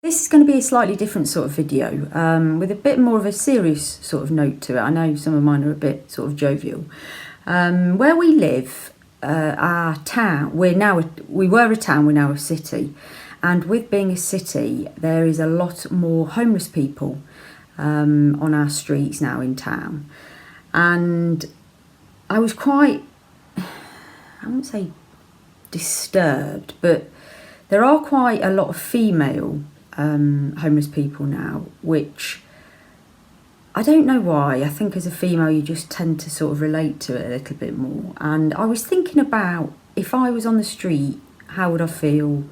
This is going to be a slightly different sort of video, with a bit more of a serious sort of note to it. I know some of mine are a bit sort of jovial. Where we live, our town, we were a town, we're now a city. And with being a city, there is a lot more homeless people on our streets now in town. And I was quite, I wouldn't say disturbed, but there are quite a lot of female homeless people now, which I don't know why. I think as a female you just tend to sort of relate to it a little bit more. And I was thinking about, if I was on the street, how would I feel?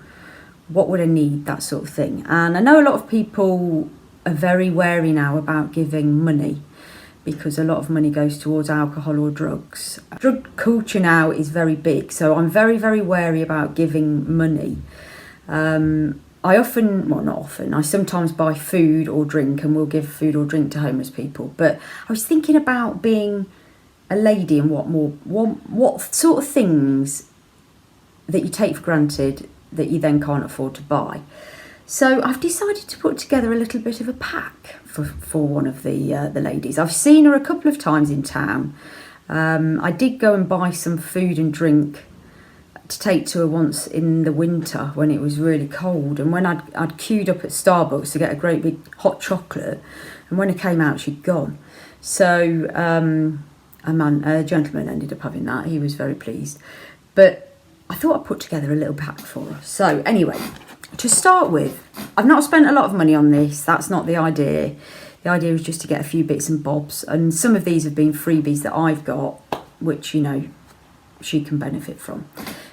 What would I need? That sort of thing. And I know a lot of people are very wary now about giving money, because a lot of money goes towards alcohol or drugs. Drug culture now is very big, so I'm very, very wary about giving money. I sometimes buy food or drink, and will give food or drink to homeless people. But I was thinking about being a lady and what sort of things that you take for granted that you then can't afford to buy. So I've decided to put together a little bit of a pack for one of the ladies. I've seen her a couple of times in town. I did go and buy some food and drink to take to her once in the winter when it was really cold, and when I'd queued up at Starbucks to get a great big hot chocolate, and when I came out she'd gone. So a gentleman ended up having that. He was very pleased, but I thought I'd put together a little pack for her. So anyway, to start with, I've not spent a lot of money on this. That's not the idea. The idea is just to get a few bits and bobs, and some of these have been freebies that I've got, which, you know, she can benefit from.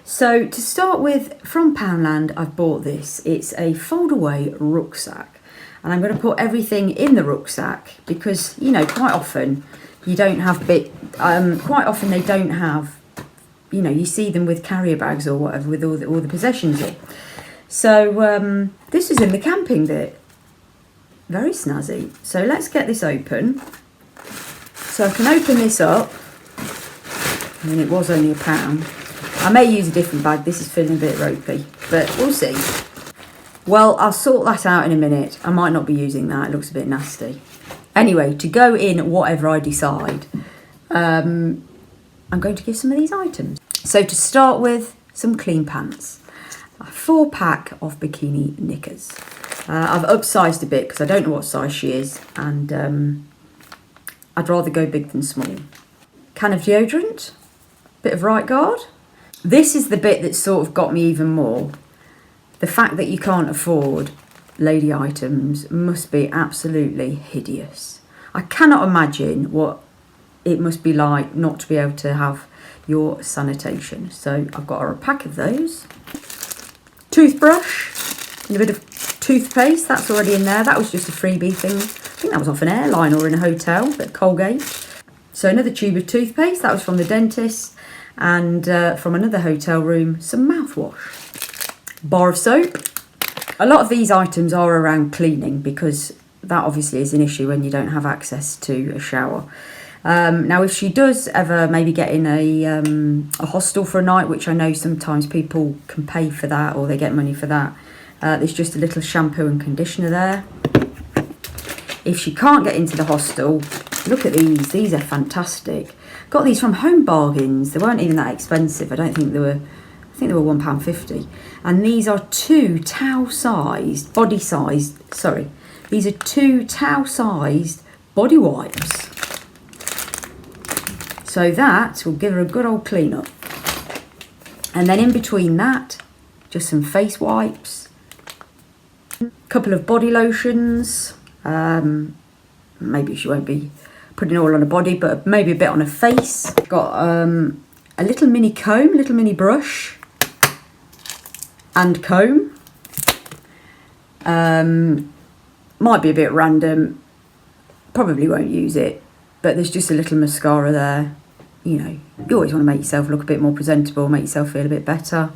So to start with, from Poundland, I've bought this. It's a fold-away rucksack, and I'm going to put everything in the rucksack because, you know, quite often you don't have quite often they don't have, you know, you see them with carrier bags or whatever with all the possessions in. So this is in the camping bit. Very snazzy. So let's get this open. So I can open this up. I mean, it was only £1. I may use a different bag. This is feeling a bit ropey, but we'll see. Well, I'll sort that out in a minute. I might not be using that. It looks a bit nasty. Anyway, to go in whatever I decide, I'm going to give some of these items. So to start with, some clean pants. A 4-pack of bikini knickers. I've upsized a bit because I don't know what size she is, and I'd rather go big than small. Can of deodorant, bit of right guard. This is the bit that sort of got me even more. The fact that you can't afford lady items must be absolutely hideous. I cannot imagine what it must be like not to be able to have your sanitation. So I've got her a pack of those. Toothbrush and a bit of toothpaste, that's already in there. That was just a freebie thing. I think that was off an airline or in a hotel at Colgate. So another tube of toothpaste, that was from the dentist. And from another hotel room, some mouthwash. Bar of soap. A lot of these items are around cleaning because that obviously is an issue when you don't have access to a shower. Now, if she does ever maybe get in a hostel for a night, which I know sometimes people can pay for that or they get money for that, there's just a little shampoo and conditioner there. If she can't get into the hostel, look at these. These are fantastic. Got these from Home Bargains. They weren't even that expensive. I think they were £1.50. And these are 2 towel-sized, body-sized, sorry. These are 2 towel-sized body wipes. So that will give her a good old clean up. And then in between that, just some face wipes, a couple of body lotions. Maybe she won't be putting it all on her body, but maybe a bit on her face. Got a little mini comb, little mini brush and comb. Might be a bit random, probably won't use it, but there's just a little mascara there. You know, you always want to make yourself look a bit more presentable, make yourself feel a bit better.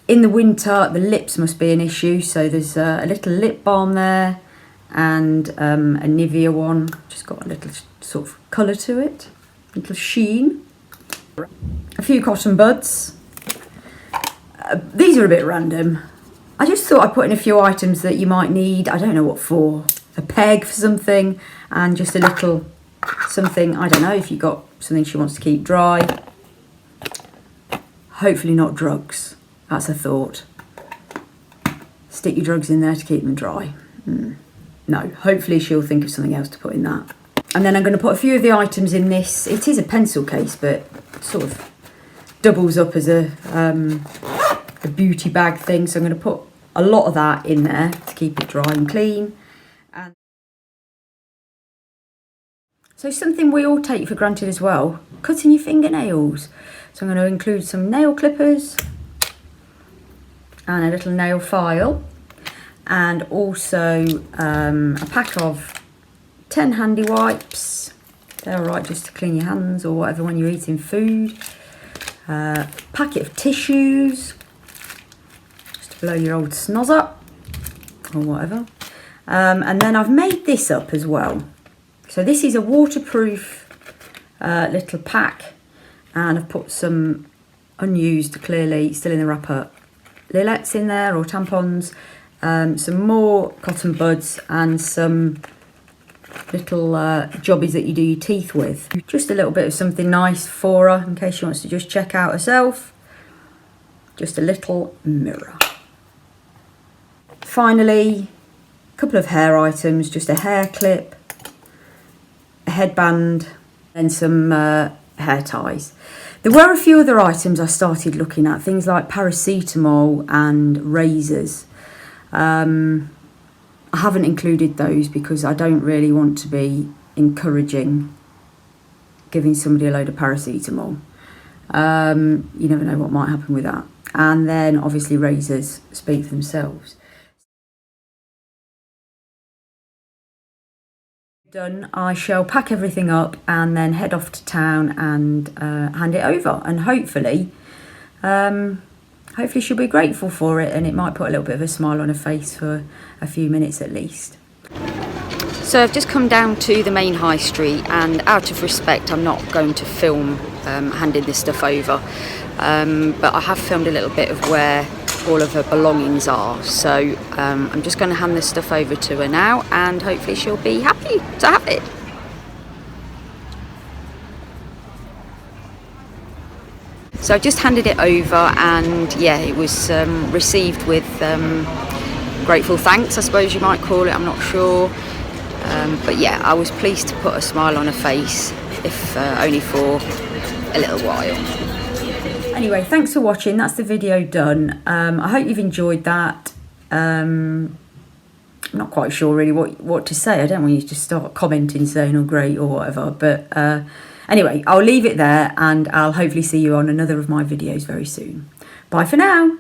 In the winter, the lips must be an issue, so there's a little lip balm there and a Nivea one. Just got a little sort of colour to it, a little sheen. A few cotton buds. These are a bit random. I just thought I'd put in a few items that you might need. I don't know what for. A peg for something, and just a little something, I don't know, if you've got something she wants to keep dry. Hopefully not drugs. That's a thought. Stick your drugs in there to keep them dry. No, hopefully she'll think of something else to put in that. And then I'm going to put a few of the items in this. It is a pencil case, but sort of doubles up as a beauty bag thing. So I'm going to put a lot of that in there to keep it dry and clean. And so something we all take for granted as well, cutting your fingernails. So I'm going to include some nail clippers and a little nail file, and also a pack of 10 handy wipes. They're all right just to clean your hands or whatever when you're eating food. Packet of tissues, just to blow your old snoz up or whatever. And then I've made this up as well. So this is a waterproof little pack, and I've put some unused, clearly still in the wrapper, Lillettes in there, or tampons, some more cotton buds, and some little jobbies that you do your teeth with. Just a little bit of something nice for her in case she wants to just check out herself. Just a little mirror. Finally, a couple of hair items, just a hair clip, a headband, and some hair ties. There were a few other items I started looking at, things like paracetamol and razors. I haven't included those because I don't really want to be encouraging giving somebody a load of paracetamol. You never know what might happen with that. And then obviously razors speak for themselves. Done, I shall pack everything up and then head off to town and hand it over, and hopefully she'll be grateful for it, and it might put a little bit of a smile on her face for a few minutes at least. So I've just come down to the main high street, and out of respect I'm not going to film handing this stuff over, but I have filmed a little bit of where all of her belongings are, so I'm just going to hand this stuff over to her now, and hopefully she'll be happy to have it. So I just handed it over, and yeah, it was received with grateful thanks, I suppose you might call it, I'm not sure. But yeah, I was pleased to put a smile on her face, if only for a little while. Anyway, thanks for watching. That's the video done. I hope you've enjoyed that. I'm not quite sure really what to say. I don't want you to start commenting saying, oh great or whatever. But anyway, I'll leave it there, and I'll hopefully see you on another of my videos very soon. Bye for now.